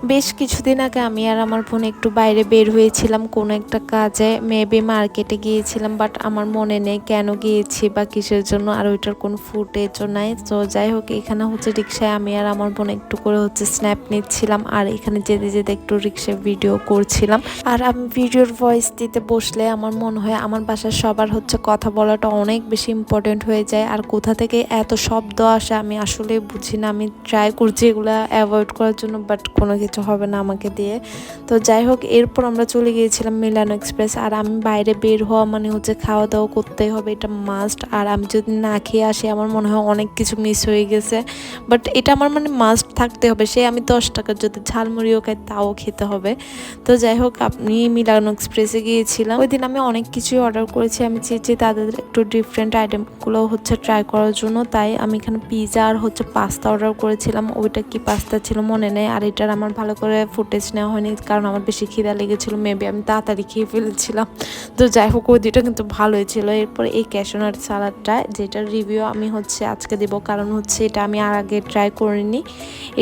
বেশ কিছুদিন আগে আমি আর আমার বোন একটু বাইরে বের হয়েছিলাম কোনো একটা কাজে, মেবি মার্কেটে গিয়েছিলাম, বাট আমার মনে নেই কেন গিয়েছি বা কিসের জন্য, আর ওইটার কোনো ফুটেজও নাই। তো যাই হোক, এখানে হচ্ছে রিক্সায় আমি আর আমার বোন একটু করে হচ্ছে স্ন্যাপ নিচ্ছিলাম, আর এখানে যেতে যেতে একটু রিক্সায় ভিডিও করছিলাম। আর আমি ভিডিওর ভয়েস দিতে বসলে আমার মনে হয় আমার বাসার সবার হচ্ছে কথা বলাটা অনেক বেশি ইম্পর্টেন্ট হয়ে যায়, আর কোথা থেকে এত শব্দ আসে আমি আসলে বুঝি না। আমি ট্রাই করছি এগুলো অ্যাভয়েড করার জন্য, বাট কোনো কিছু হবে না আমাকে দিয়ে। তো যাই হোক, এরপর আমরা চলে গিয়েছিলাম মিলানো এক্সপ্রেস। আর আমি বাইরে বের হওয়া মানে হচ্ছে খাওয়া দাওয়া করতেই হবে, এটা মাস্ট। আর আমি যদি না খেয়ে আসি আমার মনে হয় অনেক কিছু মিস হয়ে গেছে, বাট এটা আমার মানে মাস্ট থাকতে হবে। সে আমি 10 টাকার যদি ঝালমুড়িও খাই তাও খেতে হবে। তো যাই হোক, আপনি মিলানো এক্সপ্রেসে গিয়েছিলাম, ওই দিন আমি অনেক কিছুই অর্ডার করেছি। আমি চেয়েছি তাদের একটু ডিফারেন্ট আইটেমগুলো হচ্ছে ট্রাই করার জন্য, তাই আমি এখানে পিৎজা আর হচ্ছে পাস্তা অর্ডার করেছিলাম। ওইটা কি পাস্তা ছিল মনে নেই, আর এটার আমার ভালো করে ফুটেজ নেওয়া হয়নি কারণ আমার বেশি খিদা লেগেছিল, মেবি আমি তাড়াতাড়ি খেয়ে ফেলেছিলাম। তো যাই হোক, ওই দুটো কিন্তু ভালোই ছিল। এরপর এই ক্যাশনাট সালাডটা, যেটার রিভিউ আমি হচ্ছে আজকে দেবো, কারণ হচ্ছে এটা আমি আর আগে ট্রাই করিনি।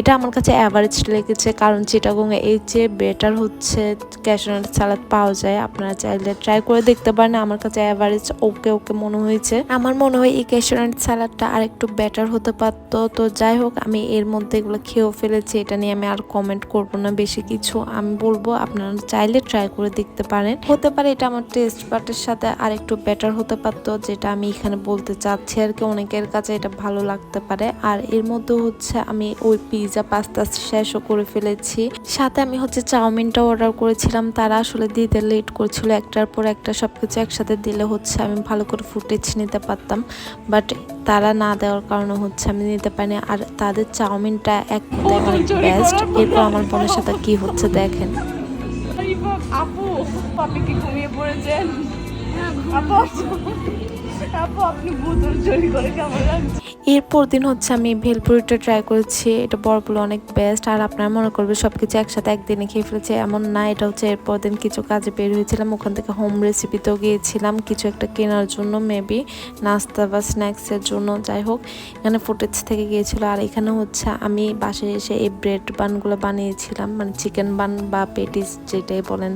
এটা আমার কাছে অ্যাভারেজ লেগেছে, কারণ চিটাগংয়ে এর চেয়ে বেটার হচ্ছে ক্যাশনাট সালাদ পাওয়া যায়। আপনারা চাইলে ট্রাই করে দেখতে পারেন। আমার কাছে অ্যাভারেজ ওকে ওকে মনে হয়েছে। আমার মনে হয় এই ক্যাশনাট সালাদটা আর একটু বেটার হতে পারতো। তো যাই হোক, আমি এর মধ্যে এগুলো খেয়েও ফেলেছি, এটা নিয়ে আমি আর কমেন্ট করব না বেশি কিছু। আমি বলবো আপনারা চাইলে ট্রাই করে দেখতে পারেন, হতে পারে এটা আমার টেস্ট বাটের সাথে আর একটু বেটার হতে পারতো, যেটা আমি এখানে বলতে চাচ্ছি আর কি। অনেকের কাছে এটা ভালো লাগতে পারে। আর এর মধ্যে হচ্ছে আমি ওই পিৎজা পাস্তা শেষও করে ফেলেছি, সাথে আমি হচ্ছে চাউমিনটা অর্ডার করেছিলাম। তারা আসলে দিতে লেট করছিল, একটার পর একটা সবকিছু একসাথে দিলে হচ্ছে আমি ভালো করে ফুটেজ নিতে পারতাম, বাট তারা না দেওয়ার কারণে হচ্ছে আমি নিতে পারিনি। আর তাদের চাউমিনটা এক কথায় অনেক বেস্ট। এরপর আমার বোনের সাথে কি হচ্ছে দেখেন। আপু, আপনি কি ঘুমিয়ে পড়েছেন? আপু, আপু আপনি বোতল চুরি করে কেমন লাগছে? এরপর দিন হচ্ছে আমি ভেলপুরিটা ট্রাই করেছি, এটা বড়গুলো অনেক বেস্ট। আর আপনারা মনে করবে সবকিছু একসাথে একদিনে খেয়ে ফেলেছে, এমন না। এটা হচ্ছে এরপর দিন কিছু কাজে বের হয়েছিলাম, ওখান থেকে হোম রেসিপিতেও গিয়েছিলাম কিছু একটা কেনার জন্য, মেবি নাস্তা বা স্ন্যাক্সের জন্য। যাই হোক, এখানে ফুটেজ থেকে গিয়েছিল। আর এখানে হচ্ছে আমি বাসায় এসে এই ব্রেড বানগুলো বানিয়েছিলাম, মানে চিকেন বান বা পেটিস যেটাই বলেন,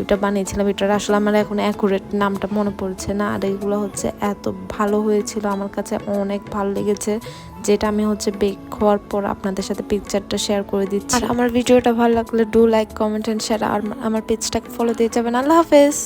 এটা বানিয়েছিলাম। এটার আসলে আমার এখন অ্যাকুরেট নামটা মনে পড়ছে না। আর এগুলো হচ্ছে এত ভালো হয়েছিল, আমার কাছে অনেক ভালো লেগেছে, যেটা আমি হচ্ছে বেক হওয়ার পর আপনাদের সাথে পিকচারটা শেয়ার করে দিচ্ছি। আর আমার ভিডিওটা ভালো লাগলে do like, comment and share. আর আমার পেজটাকে ফলো দিয়ে যাবেন। আল্লাহ হাফেজ।